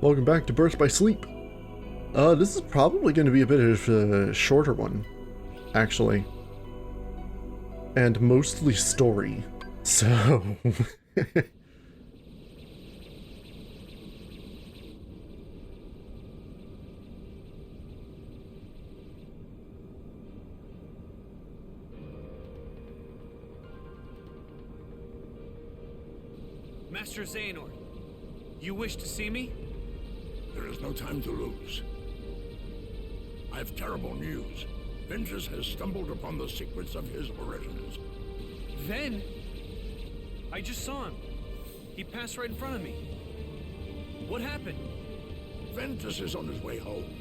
Welcome back to Birth by Sleep. This is probably going to be a bit of a shorter one, actually. And mostly story. So... Master Xehanort, you wish to see me? There is no time to lose. I have terrible news. Ventus has stumbled upon the secrets of his origins. Ven? I just saw him. He passed right in front of me. What happened? Ventus is on his way home.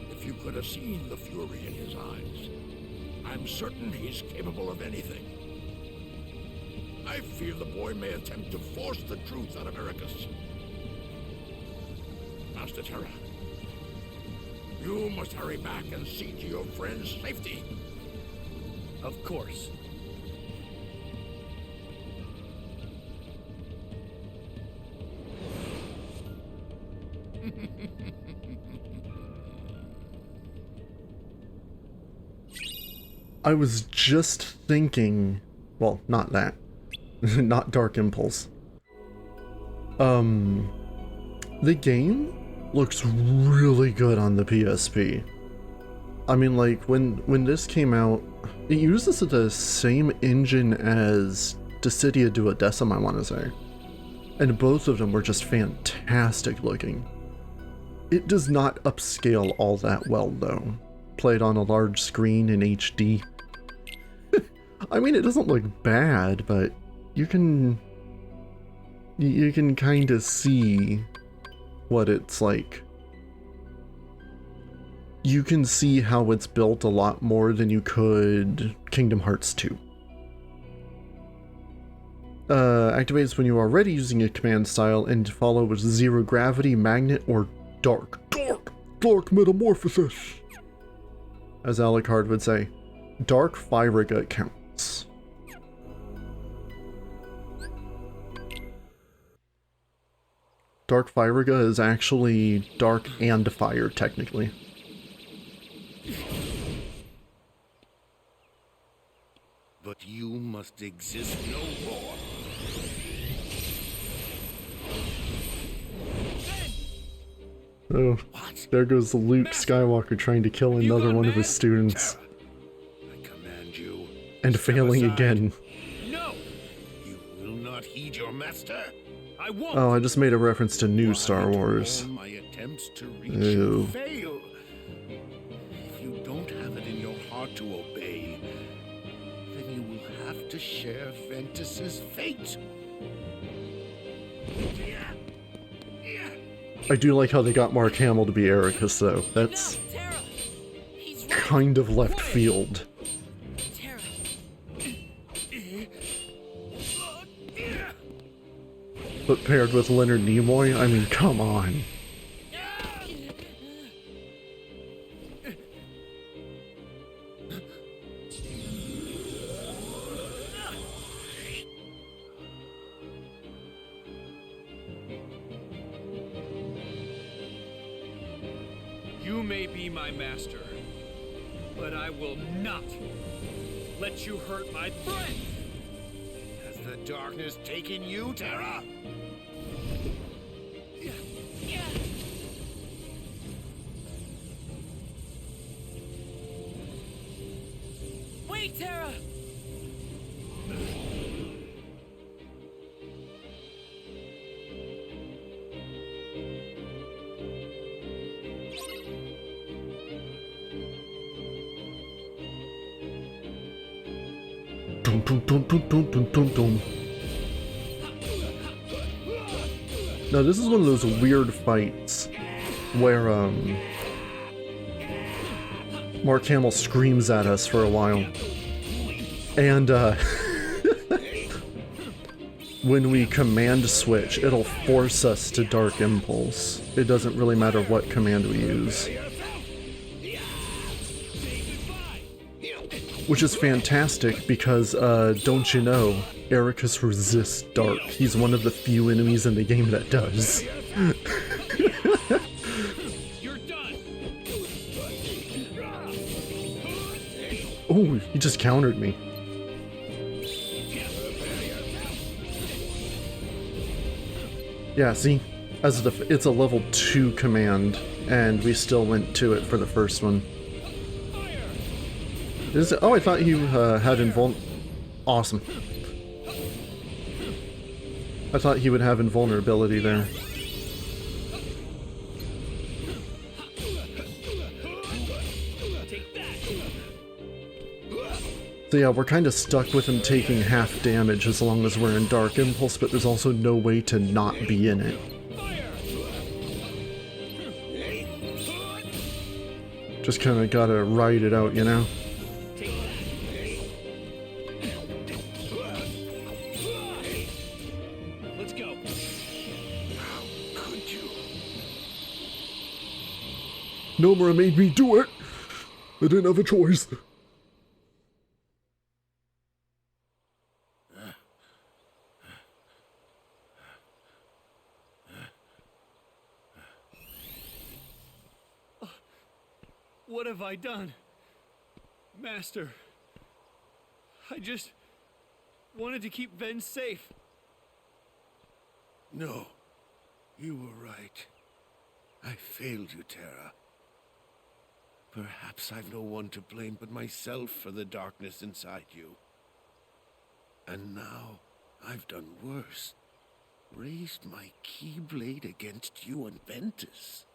If you could have seen the fury in his eyes, I'm certain he's capable of anything. I fear the boy may attempt to force the truth out of Ericus. Master Terra, you must hurry back and see to your friend's safety. Of course. I was just thinking... Well, not that. Not Dark Impulse. The game looks really good on the PSP. I mean, like, when this came out, it uses the same engine as Dissidia Duodecim, I want to say. And both of them were just fantastic looking. It does not upscale all that well, though. Played on a large screen in HD. I mean, it doesn't look bad, but you can kind of see what it's like. You can see how it's built a lot more than you could Kingdom Hearts 2. Activates when you are already using a command style and follow with Zero Gravity, Magnet, or Dark Metamorphosis. As Alucard would say, Dark Firaga counts. Dark Firaga is actually dark and fire, technically. But you must exist no more. Oh, What? there goes the Luke Skywalker trying to kill another one of his students. I command you. And step failing aside. again. No! You will not heed your master. I won't! Oh, I just made a reference to new Why Star do Wars. all my attempts to reach Ew. you fail. If you don't have it in your heart to obey, then you will have to share Ventus's fate. I do like how they got Mark Hamill to be Ericus, though. That's No, Terra! He's right. kind of left field. Terra. But paired with Leonard Nimoy, I mean, come on. You may be my master, but I will not let you hurt my friend! Has the darkness taken you, Terra? Wait, Terra! Dum, dum, dum, dum, dum, dum, dum, dum. Now, this is one of those weird fights where, Mark Hamill screams at us for a while. And, when we command switch, it'll force us to Dark Impulse. It doesn't really matter what command we use. Which is fantastic because, don't you know, Ericus resists dark. He's one of the few enemies in the game that does. Oh, he just countered me. Yeah, see? It's a level 2 command, and we still went to it for the first one. Is it? Oh, I thought you had Awesome. I thought he would have invulnerability there. So yeah, we're kind of stuck with him taking half damage as long as we're in Dark Impulse, but there's also no way to not be in it. Just kind of gotta ride it out, you know? Let's go. How could you? Nomura made me do it! I didn't have a choice. What have I done? Master, I just wanted to keep Ven safe. No, you were right. I failed you, Terra. Perhaps I've no one to blame but myself for the darkness inside you. And now I've done worse. Raised my Keyblade against you and Ventus.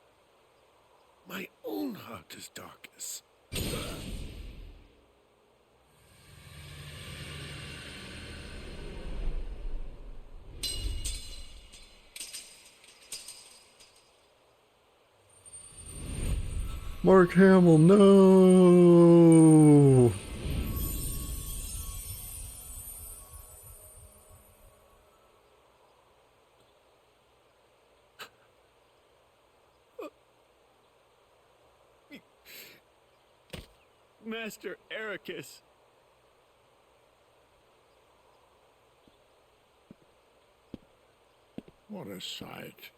My own heart is darkness. Mark Hamill, no! Master Ericus. What a sight.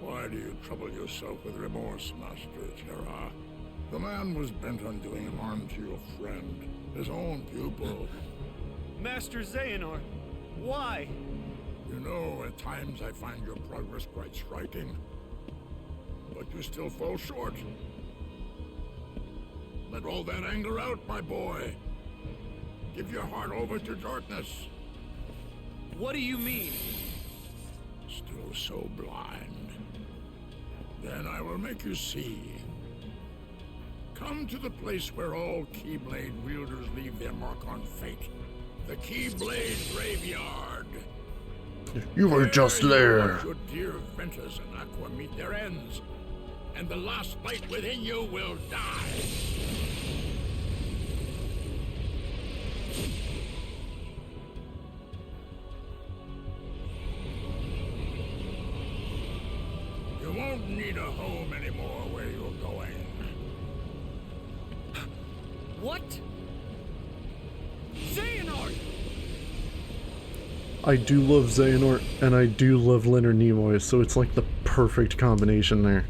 Why do you trouble yourself with remorse, Master Terra? The man was bent on doing harm to your friend, his own pupil. Master Xehanort, why? You know, at times I find your progress quite striking. But you still fall short. Let all that anger out, my boy. Give your heart over to darkness. What do you mean? Still so blind. Then I will make you see. Come to the place where all Keyblade wielders leave their mark on fate. The Keyblade Graveyard. You were just there. Your dear Ventus and Aqua meet their ends, and the last light within you will die. You won't need a home anymore where you're going. What? Xehanort! I do love Xehanort, and I do love Leonard Nimoy, so it's like the perfect combination there.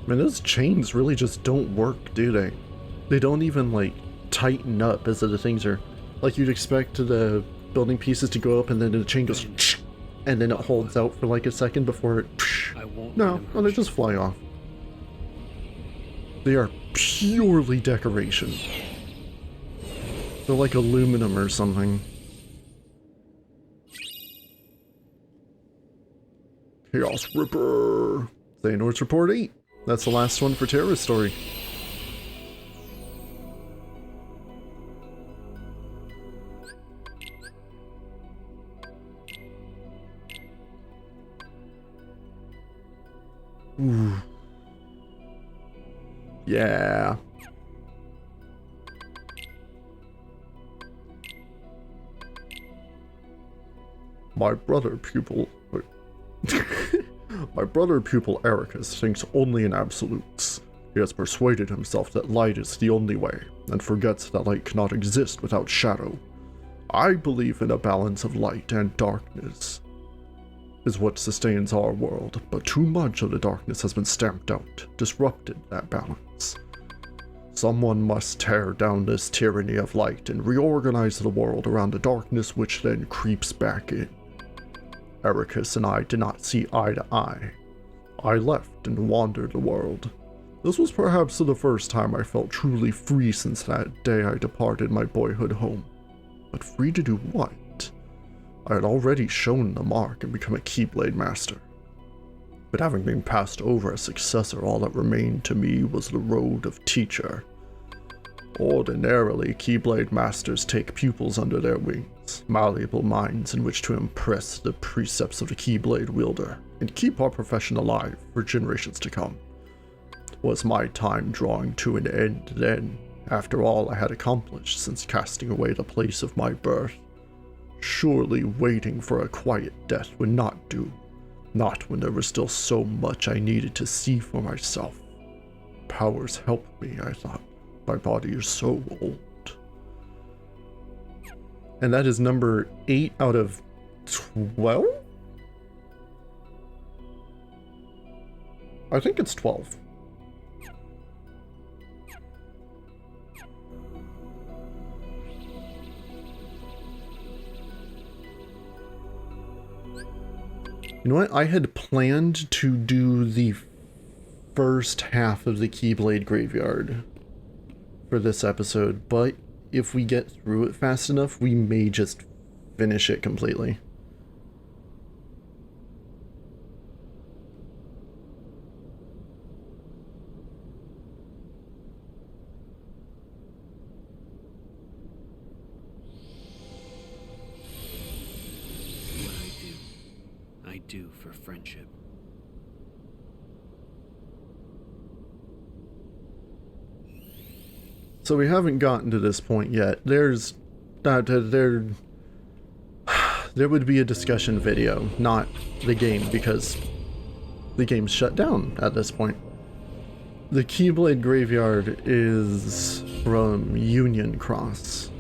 Man, those chains really just don't work, do they? They don't even, like, tighten up as the things are... Like, you'd expect the building pieces to go up and then the chain goes... And then it holds out for, like, a second before it... No, they just fly off. They are purely decoration. They're like aluminum or something. Chaos Ripper! Xehanort's Report 8. That's the last one for Terra's story. Ooh. Yeah. My brother pupil... My brother pupil Ericus thinks only in absolutes. He has persuaded himself that light is the only way, and forgets that light cannot exist without shadow. I believe in a balance of light and darkness, is what sustains our world, but too much of the darkness has been stamped out, disrupted that balance. Someone must tear down this tyranny of light and reorganize the world around the darkness, which then creeps back in. Ericus and I did not see eye to eye. I left and wandered the world. This was perhaps the first time I felt truly free since that day I departed my boyhood home. But free to do what? I had already shown the mark and become a Keyblade Master. But having been passed over as successor, all that remained to me was the road of teacher. Ordinarily, Keyblade Masters take pupils under their wings, malleable minds in which to impress the precepts of the Keyblade wielder, and keep our profession alive for generations to come. Was my time drawing to an end then, after all I had accomplished since casting away the place of my birth? Surely waiting for a quiet death would not do, not when there was still so much I needed to see for myself. Powers help me, I thought. My body is so old. And that is number 8 out of 12? I think it's 12. You know what? I had planned to do the first half of the Keyblade Graveyard for this episode, but if we get through it fast enough, we may just finish it completely. I do for friendship. So we haven't gotten to this point yet. There would be a discussion video, not the game, because the game's shut down at this point. The Keyblade Graveyard is from Union Cross,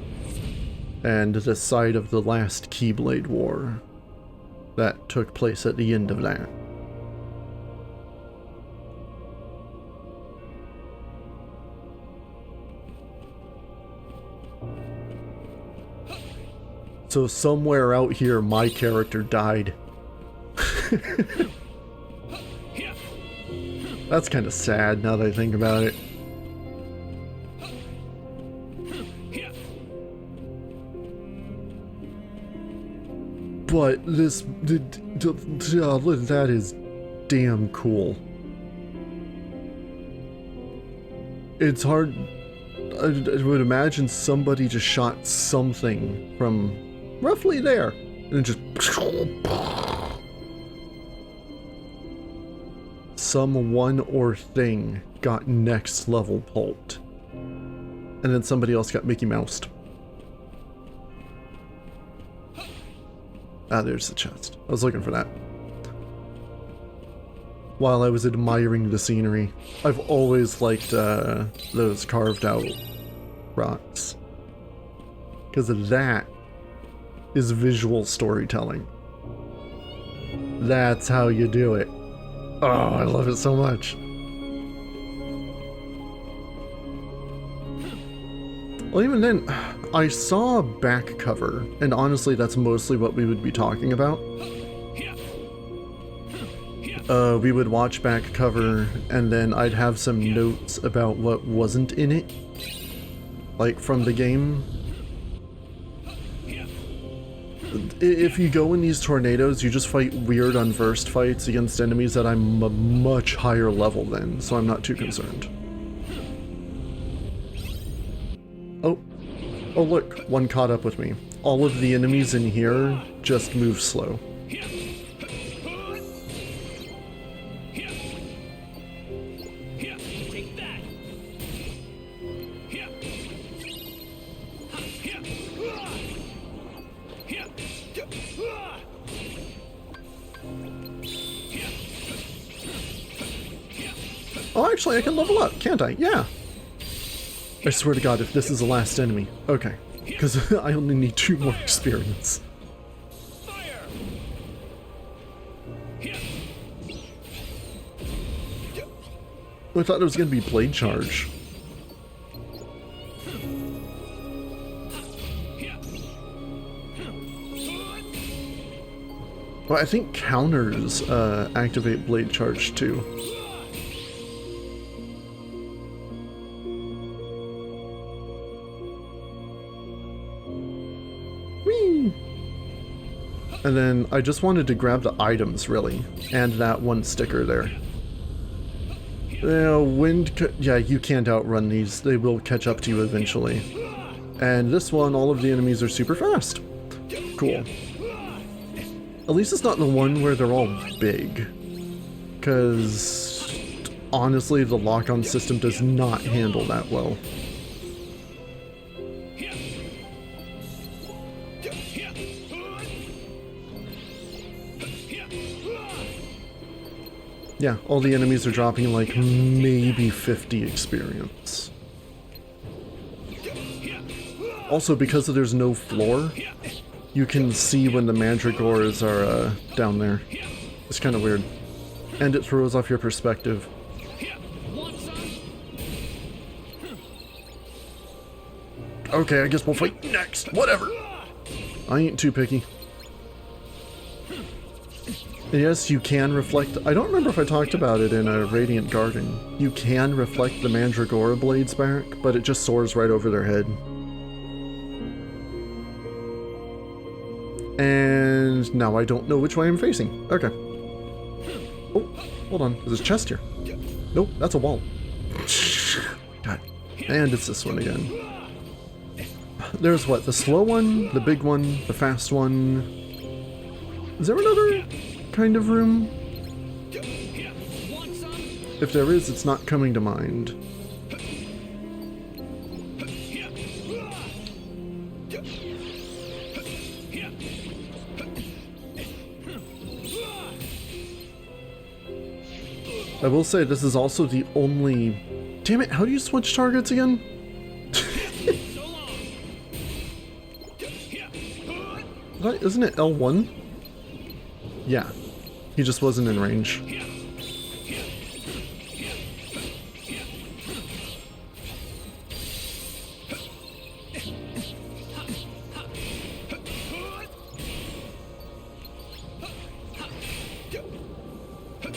and the site of the last Keyblade War that took place at the end of that. So somewhere out here, my character died. That's kind of sad now that I think about it. But this, that is damn cool. It's hard. I would imagine somebody just shot something from roughly there, and it just someone or thing got next level pulped, and then somebody else got Mickey Moused. Ah, there's the chest. I was looking for that while I was admiring the scenery. I've always liked those carved out rocks, because of that is visual storytelling. That's how you do it. Oh, I love it so much. Well, even then, I saw a back cover, and honestly, that's mostly what we would be talking about. We would watch back cover, and then I'd have some notes about what wasn't in it, like from the game. If you go in these tornadoes, you just fight weird unversed fights against enemies that I'm a much higher level than, so I'm not too concerned. Oh look, one caught up with me. All of the enemies in here just move slow. Oh, actually, I can level up, can't I? Yeah. I swear to God, if this is the last enemy. Okay. Because I only need 2 more experience. Fire! I thought it was going to be Blade Charge. Well, I think counters activate Blade Charge too. Whee! And then I just wanted to grab the items, really, and that one sticker there. Yeah, you can't outrun these. They will catch up to you eventually. And this one, all of the enemies are super fast. Cool. At least it's not the one where they're all big. Because, honestly, the lock-on system does not handle that well. Yeah, all the enemies are dropping like maybe 50 experience. Also, because there's no floor, you can see when the mandragores are down there. It's kind of weird. And it throws off your perspective. Okay, I guess we'll fight next. Whatever. I ain't too picky. And yes, you can reflect... I don't remember if I talked about it in a Radiant Garden. You can reflect the Mandragora blades back, but it just soars right over their head. And now I don't know which way I'm facing. Okay. Oh, hold on. There's a chest here. Nope, that's a wall. God. And it's this one again. There's what? The slow one, the big one, the fast one. Is there another kind of room? If there is, it's not coming to mind. I will say this is also the only... Damn it, how do you switch targets again? Isn't it L1? Yeah. He just wasn't in range.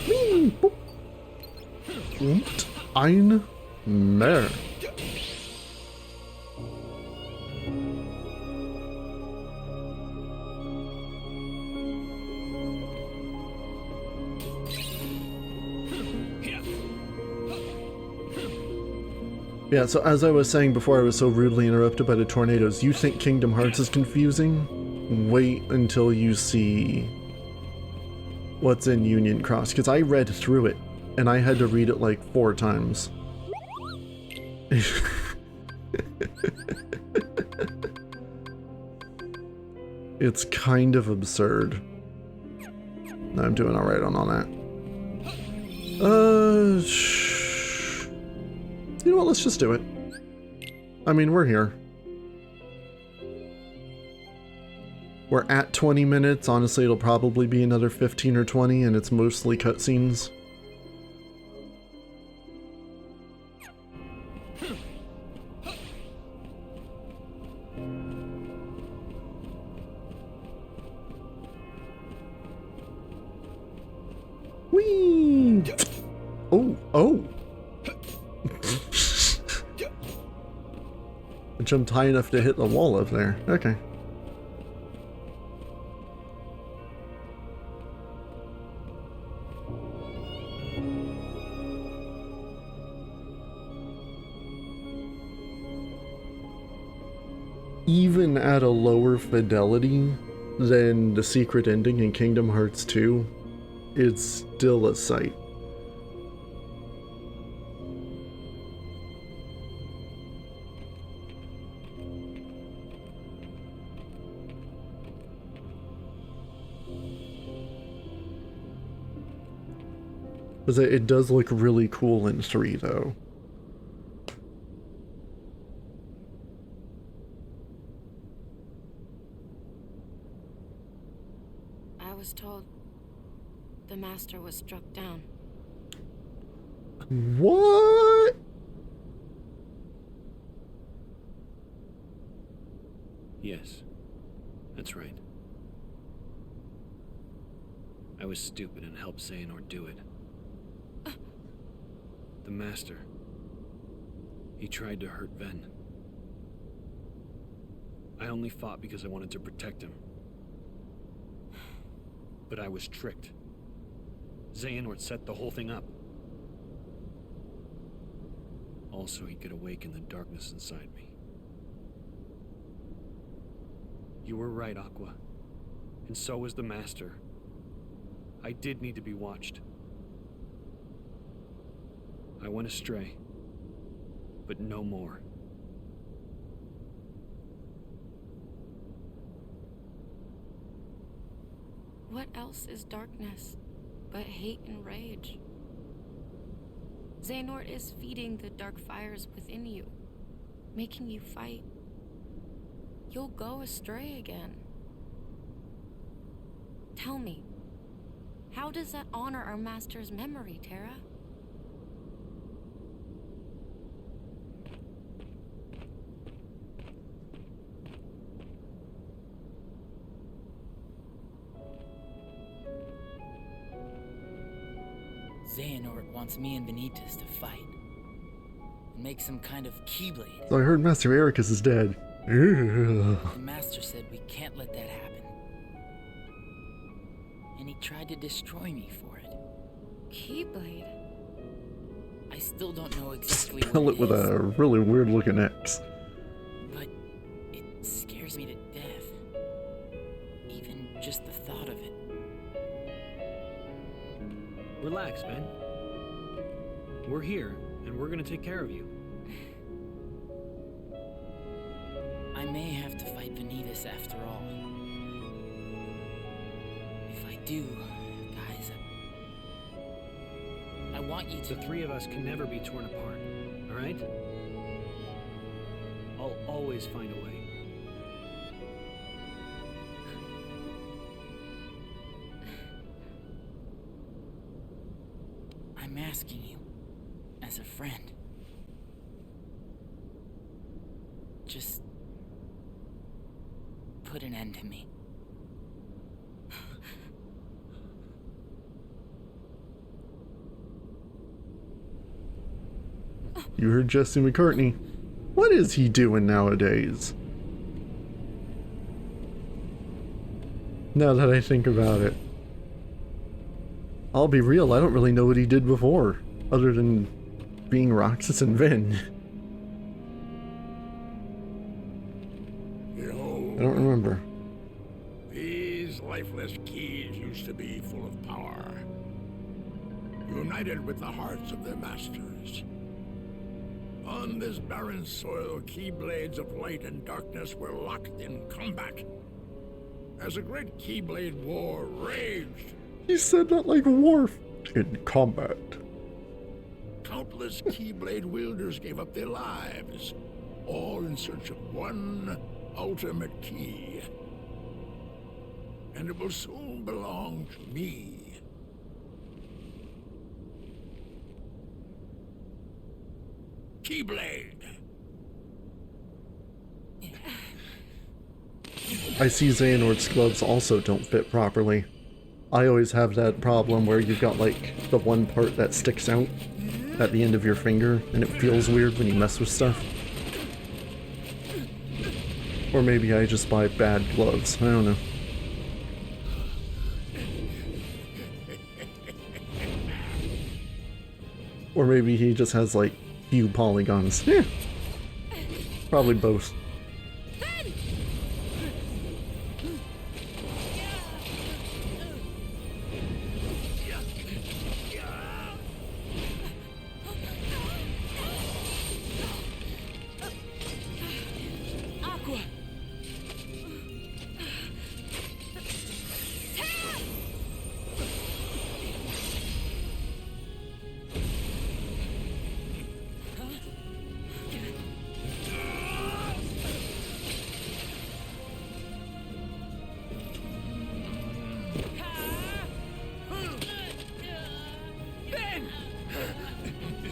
Whee! Boop. Und ein Meer. Yeah, so as I was saying before I was so rudely interrupted by the tornadoes, you think Kingdom Hearts is confusing? Wait until you see what's in Union Cross, because I read through it, and I had to read it like 4 times. It's kind of absurd. I'm doing alright on all that. You know what, let's just do it. I mean, we're here. We're at 20 minutes. Honestly, it'll probably be another 15 or 20, and it's mostly cutscenes. Whee! Oh! I jumped high enough to hit the wall up there. Okay. Even at a lower fidelity than the secret ending in Kingdom Hearts 2, it's still a sight. Because it does look really cool in 3, though. I was told the master was struck down. What? Yes, that's right. I was stupid and helped Xehanort do it. The Master. He tried to hurt Ven. I only fought because I wanted to protect him. But I was tricked. Xehanort set the whole thing up. Also, he could awaken the darkness inside me. You were right, Aqua. And so was the Master. I did need to be watched. I went astray. But no more. What else is darkness but hate and rage? Xehanort is feeding the dark fires within you, making you fight. You'll go astray again. Tell me, how does that honor our master's memory, Terra? Xehanort wants me and Benitez to fight. And make some kind of Keyblade. So I heard Master Ericus is dead. Ugh. The Master said we can't let that happen. And he tried to destroy me for it. Keyblade? I still don't know exactly Spell what it with is, a really weird looking X. but it scares me to death. Even just the thought of it. Relax, man. We're here, and we're gonna take care of you. I may have to fight Benitez after all. If I do, guys, I want you to... The three of us can never be torn apart, alright? I'll always find a way. I'm asking you, as a friend. Just... put an end to me. You heard Jesse McCartney. What is he doing nowadays? Now that I think about it. I'll be real, I don't really know what he did before, other than being Roxas and Vin. Behold, I don't remember. these lifeless keys used to be full of power, united with the hearts of their masters. On this barren soil, Keyblades of light and darkness were locked in combat. As a great Keyblade war raged, He said that like Worf in combat. countless Keyblade wielders gave up their lives, all in search of one ultimate key. And it will soon belong to me. Keyblade! I see Xehanort's gloves also don't fit properly. I always have that problem where you've got like the one part that sticks out at the end of your finger and it feels weird when you mess with stuff. Or maybe I just buy bad gloves, I don't know. Or maybe he just has like few polygons. Yeah. Probably both. Aqua!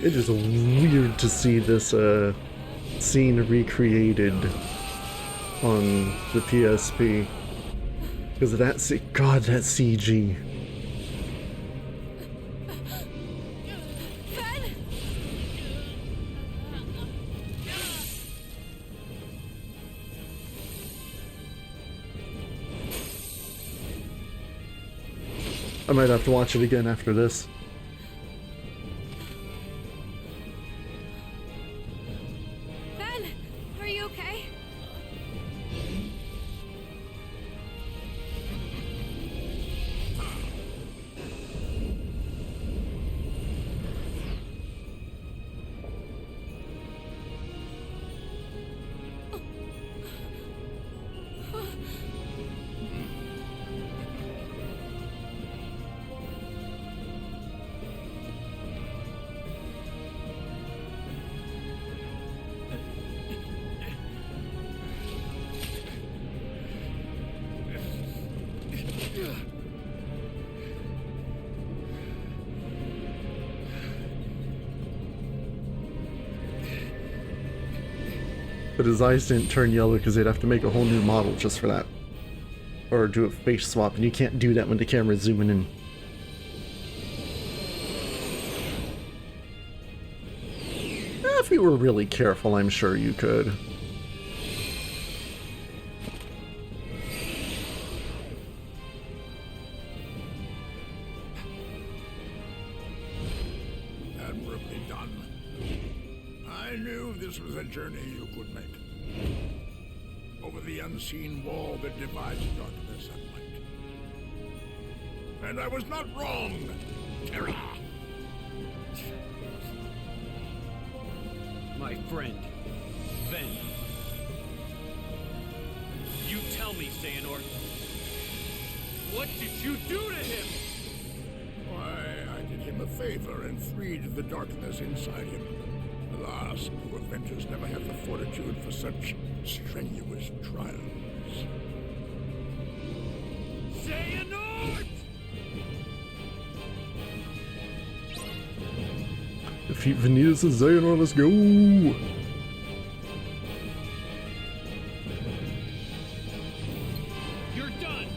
It is weird to see this scene recreated on the PSP. Because of that God, that CG. Ben! I might have to watch it again after this. Ben! Are you okay? But his eyes didn't turn yellow because they'd have to make a whole new model just for that. Or do a face swap, and you can't do that when the camera's zooming in. If you were really careful, I'm sure you could. Admirably done. I knew this was a journey you could make. Over the unseen wall that divides darkness and light. And I was not wrong, Terra. My friend, Ven. You tell me, Xehanort. What did you do to him? Why, I did him a favor and freed the darkness inside him. Alas, poor Ventus never had the fortitude for such strenuous trials. Xehanort! Defeat Vanitas and Xehanort, let's go! You're done!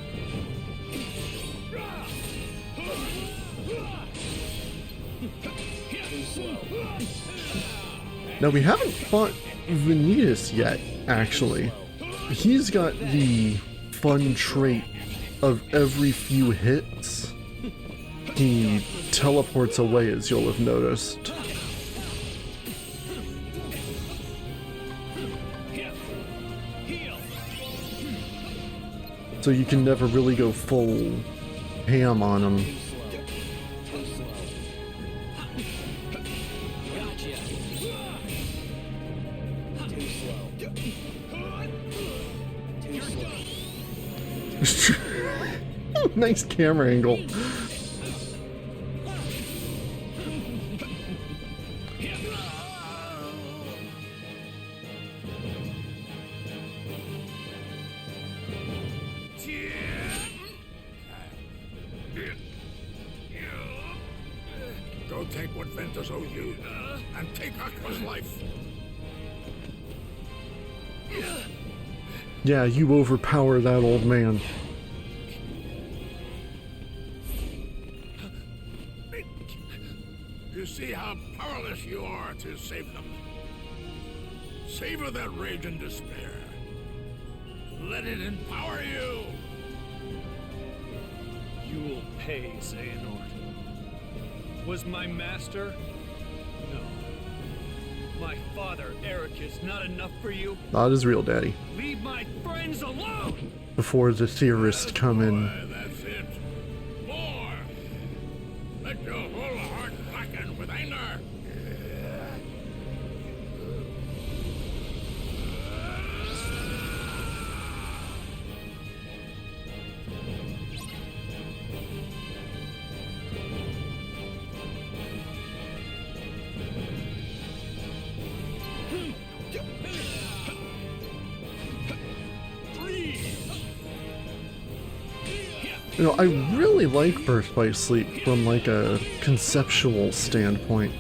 Now, we haven't fought Vanitas yet, actually. He's got the fun trait of every few hits, he teleports away, as you'll have noticed. So you can never really go full ham on him. Nice camera angle. Go take what Ventus owes you, and take Aqua's life. Yeah, you overpower that old man. You see how powerless you are to save them. Savor that rage and despair. Let it empower you. You will pay, Xehanort. Was my master? No. My father, Eric, is not enough for you? Not his real daddy. Leave my friends alone! Before the theorists come in. That's it. More. Let your whole heart blacken with anger. You know, I really like Birth by Sleep from like a conceptual standpoint.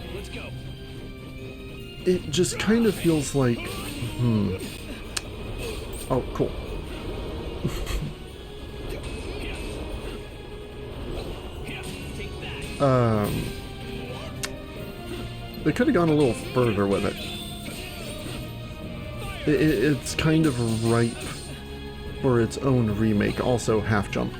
it just kind of feels like, oh, cool. They could have gone a little further with it. It's kind of ripe for its own remake. Also, half jump.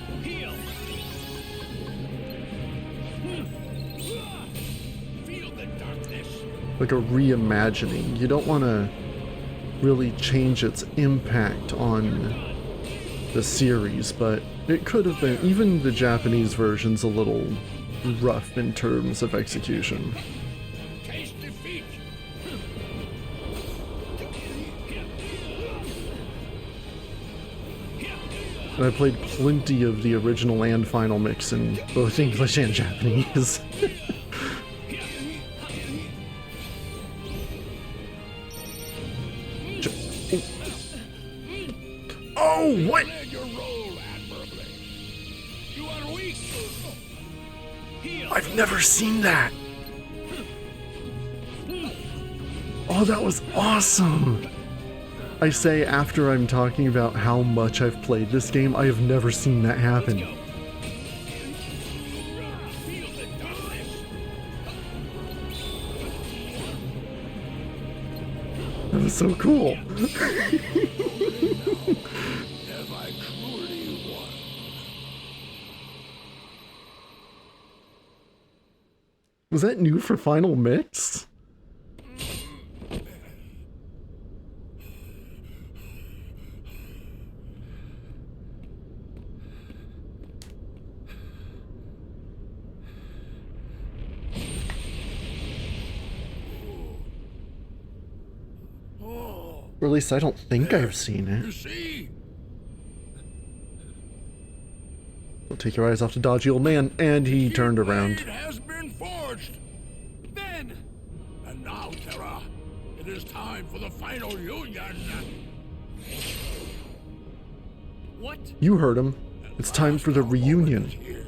Like a reimagining. You don't want to really change its impact on the series, but it could have been. Even the Japanese version's a little rough in terms of execution. Taste defeat. And I played plenty of the original and final mix in both English and Japanese. Oh, what? Played your role admirably. You are weak. I've never seen that. Oh, that was awesome. I say after I'm talking about how much I've played this game, I have never seen that happen. That was so cool. Have I truly won? Was that new for Final Mix? Or at least I don't think I've seen You it. see? Don't take your eyes off the dodgy old man. And he turned around. It has been forged. Ben! And now, Terra, it is time for the final union. What? You heard him. It's time for the reunion. Here.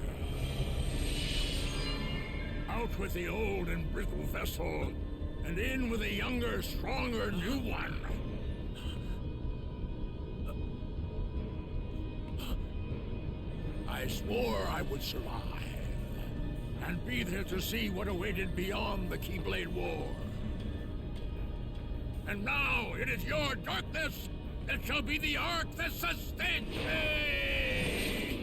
Out with the old and brittle vessel, and in with a younger, stronger new one. I swore I would survive, and be there to see what awaited beyond the Keyblade War. And now it is your darkness that shall be the arc that sustains me!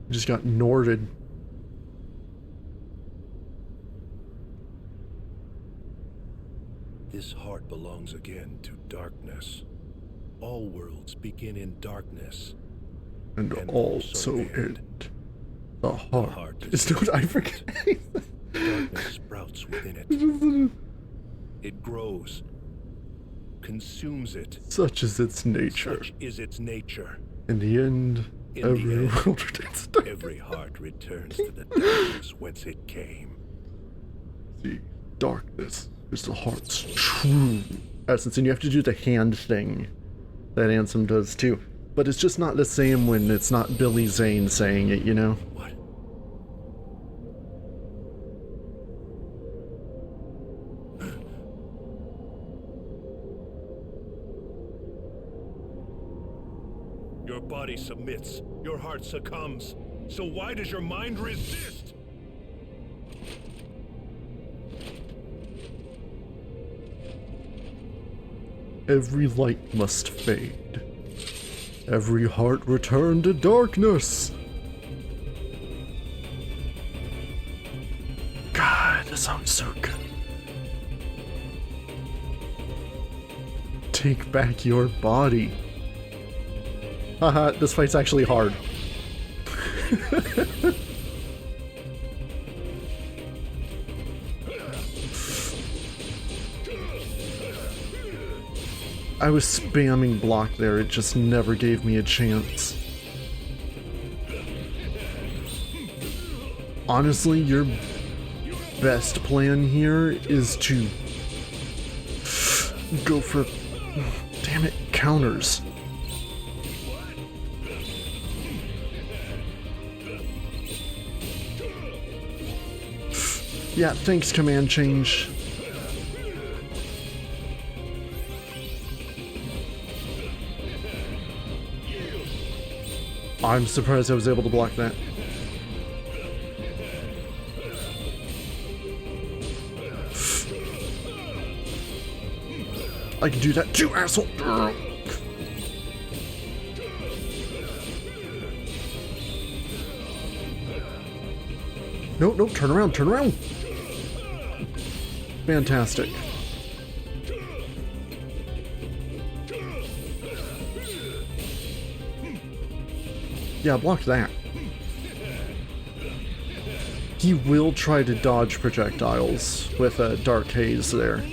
Just got Norded. This heart belongs again to darkness. All worlds begin in darkness. And And also also end. end. The heart. heart Is is what I forget. Darkness sprouts within it. It grows, consumes it. Such is its nature. Such is its nature. In the end, In the every end, world returns to darkness. Every heart returns to the darkness whence it came. The darkness is the heart's true essence, and you have to do the hand thing that Ansem does too. But it's just not the same when it's not Billy Zane saying it, you know? What? Your body submits, your heart succumbs. So why does your mind resist? Every light must fade. Every heart return to darkness. God, that sounds so good. Take back your body. Haha, this fight's actually hard. I was spamming block there, it just never gave me a chance. Honestly, your best plan here is to go for, damn it, counters. Yeah, thanks, command change. I'm surprised I was able to block that. I can do that too, asshole! Nope, nope, turn around, turn around! Fantastic. Yeah, block that. He will try to dodge projectiles with a Dark Haze there.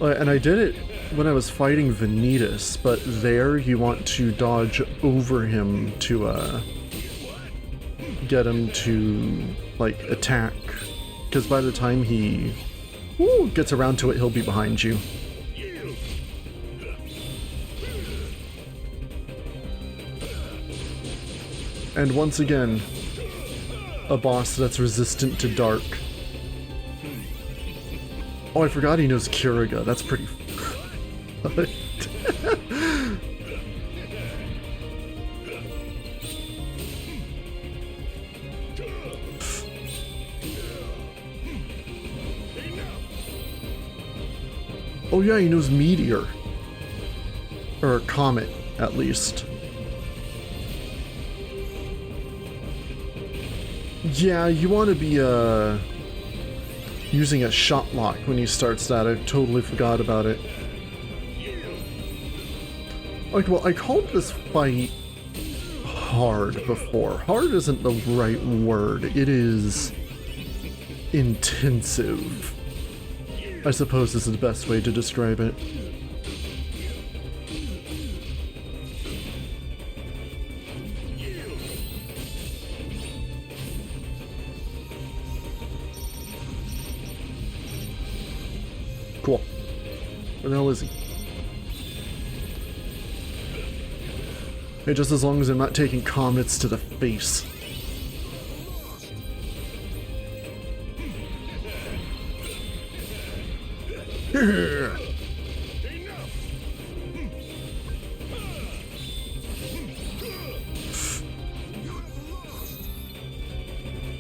And I did it when I was fighting Vanitas, but there you want to dodge over him to get him to like attack, because by the time he gets around to it, he'll be behind you. And once again, a boss that's resistant to dark. Oh, I forgot he knows Kiriga. That's pretty... Oh yeah, he knows Meteor. Or Comet, at least. Yeah, you want to be, using a shot lock when he starts that. I totally forgot about it. Like, well, I called this fight hard before. Hard isn't the right word. It is intensive, I suppose is the best way to describe it. Cool. Where the hell is he? Hey, just as long as I'm not taking comets to the face.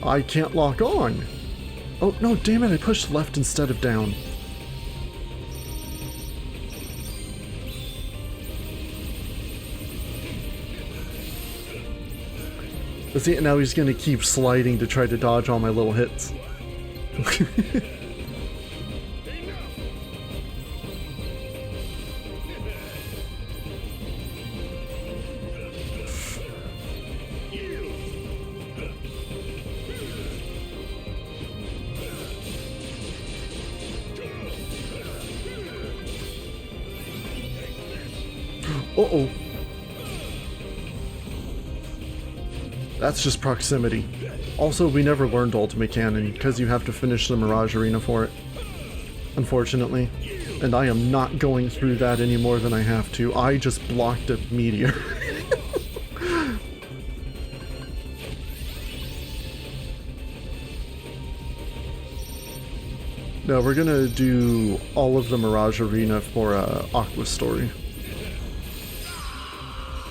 I can't lock on. Oh, no, damn it, I pushed left instead of down. See, now he's gonna keep sliding to try to dodge all my little hits. Uh-oh. That's just proximity. Also, we never learned Ultimate Cannon, because you have to finish the Mirage Arena for it. Unfortunately. And I am not going through that any more than I have to. I just blocked a meteor. No, we're gonna do all of the Mirage Arena for Aqua Story.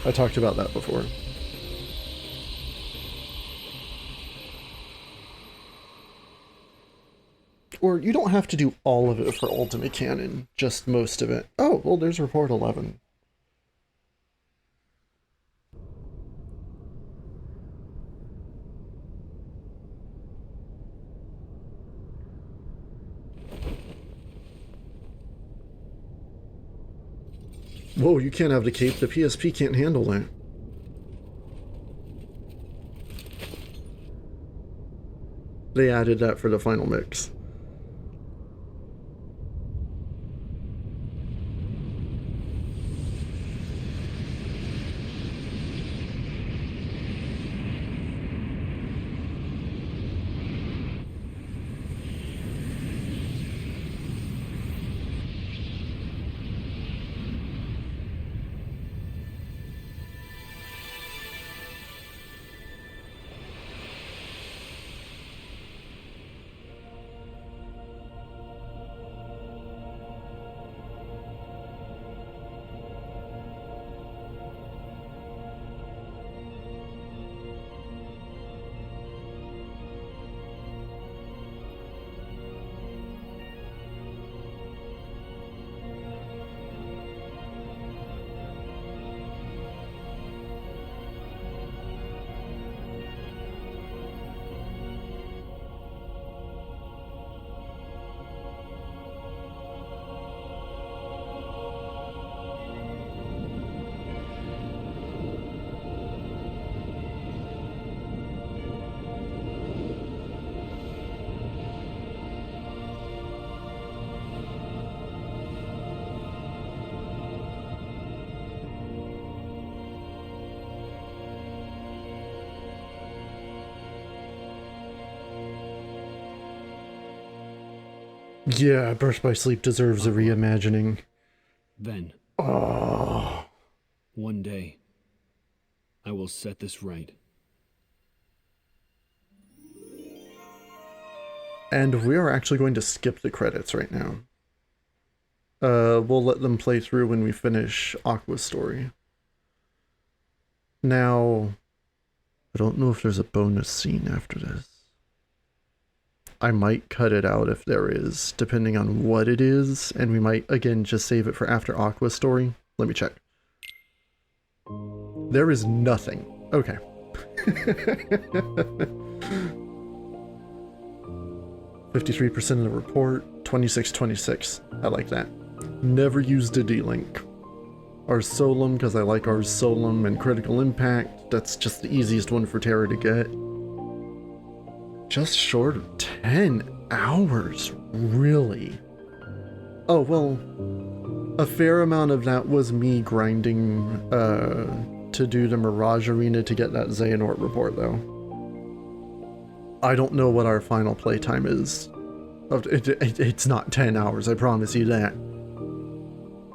I talked about that before. Or you don't have to do all of it for Ultimate Cannon, just most of it. Oh, well, there's Report 11. Whoa, you can't have the cape. The PSP can't handle that. They added that for the final mix. Yeah, Birth by Sleep deserves a reimagining. Ven, Oh. one day, I will set this right. And we are actually going to skip the credits right now. We'll let them play through when we finish Aqua's story. Now, I don't know if there's a bonus scene after this. I might cut it out if there is, depending on what it is, and we might, again, just save it for after Aqua's story. Let me check. There is nothing. Okay. 53% of the report, 2626. I like that. Never used a D-Link. Ars Solum, because I like Ars Solum and Critical Impact. That's just the easiest one for Terra to get. Just short of 10 hours, really? Oh, well, a fair amount of that was me grinding to do the Mirage Arena to get that Xehanort report, though. I don't know what our final playtime is. It's not 10 hours, I promise you that.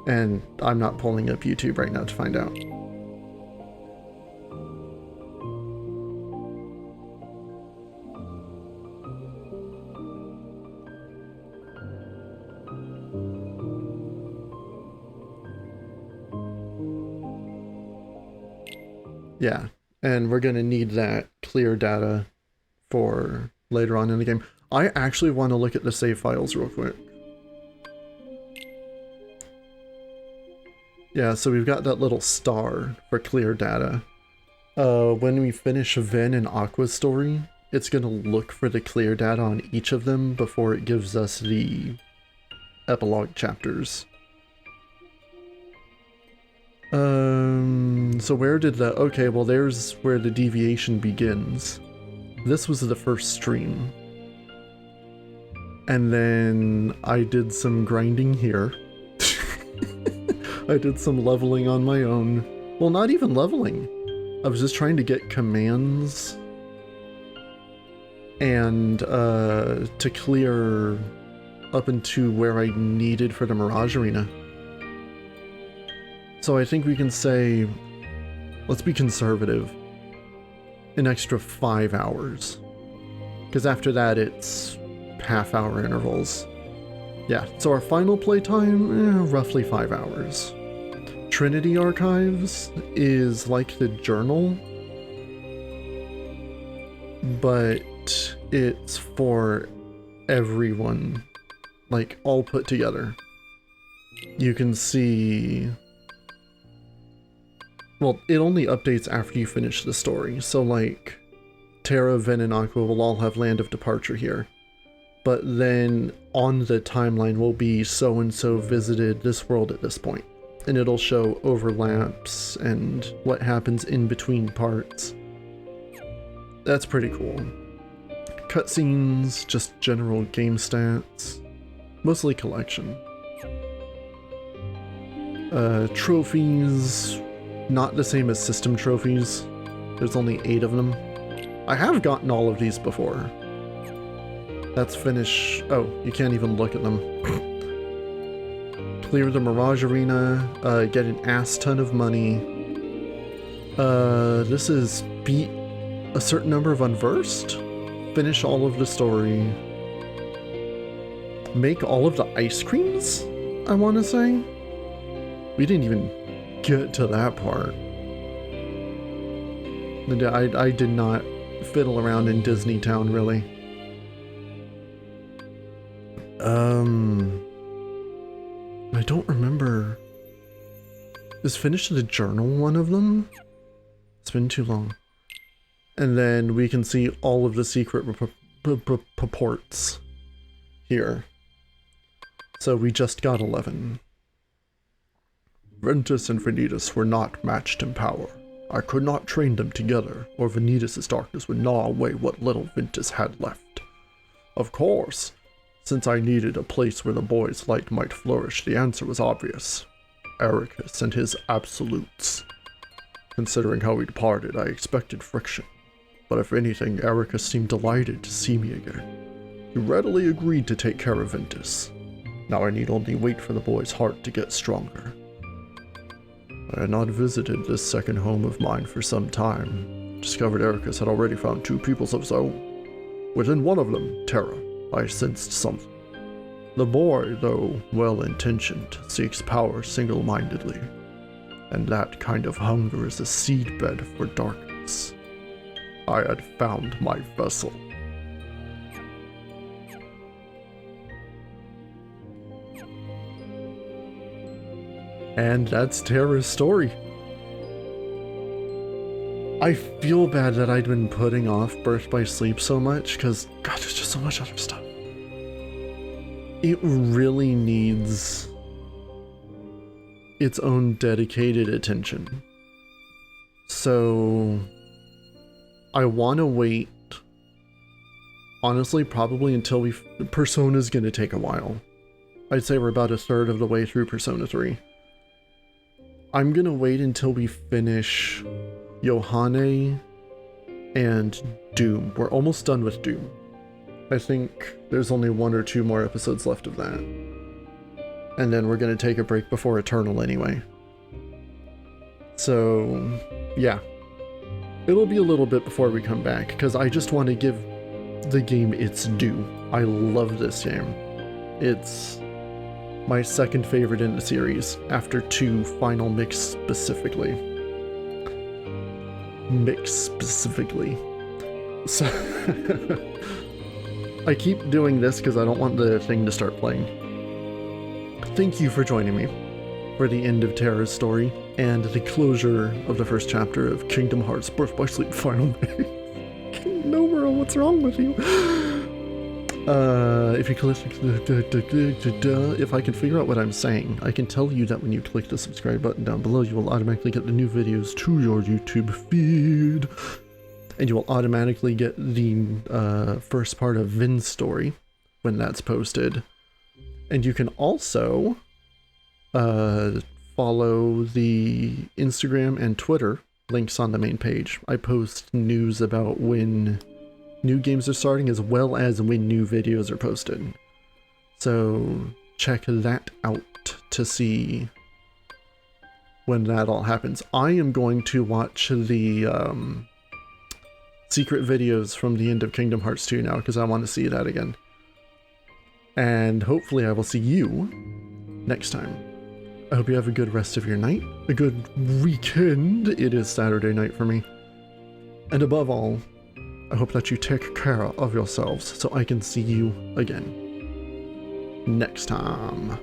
And I'm not pulling up YouTube right now to find out. Yeah, and we're gonna need that clear data for later on in the game. I actually want to look at the save files real quick. Yeah, so we've got that little star for clear data. When we finish Ven and Aqua's story, it's gonna look for the clear data on each of them before it gives us the epilogue chapters. So where did the... Okay, well there's where the deviation begins. This was the first stream. And then I did some grinding here. I did some leveling on my own. Well, not even leveling. I was just trying to get commands and to clear up into where I needed for the Mirage Arena. So I think we can say, let's be conservative, an extra 5 hours. Because after that it's half-hour intervals. Yeah, so our final playtime, roughly 5 hours. Trinity Archives is like the journal, but it's for everyone, like all put together. You can see... Well, it only updates after you finish the story, so like Terra, Ven, and Aqua will all have Land of Departure here. But then on the timeline will be so-and-so visited this world at this point. And it'll show overlaps and what happens in between parts. That's pretty cool. cutscenes, just general game stats, mostly collection. Trophies, not the same as system trophies. There's only 8 of them. I have gotten all of these before. Let's finish. Oh, you can't even look at them. Clear the Mirage Arena, get an ass ton of money. This is beat a certain number of Unversed, finish all of the story, make all of the ice creams, I want to say. We didn't even get to that part. I did not fiddle around in Disney Town, really. I don't remember. Is Finish the Journal one of them? It's been too long. And then we can see all of the secret purports here. So we just got 11. Ventus and Vanitas were not matched in power. I could not train them together, or Vanitas' darkness would gnaw away what little Ventus had left. Of course, since I needed a place where the boy's light might flourish, the answer was obvious. Ericus and his absolutes. Considering how he departed, I expected friction. But if anything, Ericus seemed delighted to see me again. He readily agreed to take care of Ventus. Now I need only wait for the boy's heart to get stronger. I had not visited this second home of mine for some time. Discovered Ericus had already found 2 pupils of his own. Within one of them, Terra, I sensed something. The boy, though well-intentioned, seeks power single-mindedly. And that kind of hunger is a seedbed for darkness. I had found my vessel. And that's Terra's story. I feel bad that I'd been putting off Birth by Sleep so much, because, God, there's just so much other stuff. It really needs its own dedicated attention. So I want to wait, honestly, probably until Persona's going to take a while. I'd say we're about a third of the way through Persona 3. I'm going to wait until we finish Yohane and Doom. We're almost done with Doom. I think there's only 1 or 2 more episodes left of that. And then we're going to take a break before Eternal anyway. So, yeah. It'll be a little bit before we come back, because I just want to give the game its due. I love this game. It's my second favorite in the series, after 2 Final Mix specifically. So, I keep doing this because I don't want the thing to start playing. Thank you for joining me for the end of Terra's story and the closure of the first chapter of Kingdom Hearts Birth by Sleep Final Mix. Nomura, what's wrong with you? If you click, if I can figure out what I'm saying, I can tell you that when you click the subscribe button down below, you will automatically get the new videos to your YouTube feed. And you will automatically get the first part of Vin's story when that's posted. And you can also follow the Instagram and Twitter links on the main page. I post news about when new games are starting as well as when new videos are posted. So check that out to see when that all happens. I am going to watch the secret videos from the end of Kingdom Hearts 2 now, because I want to see that again. And hopefully I will see you next time. I hope you have a good rest of your night, a good weekend. It is Saturday night for me. And above all, I hope that you take care of yourselves so I can see you again next time.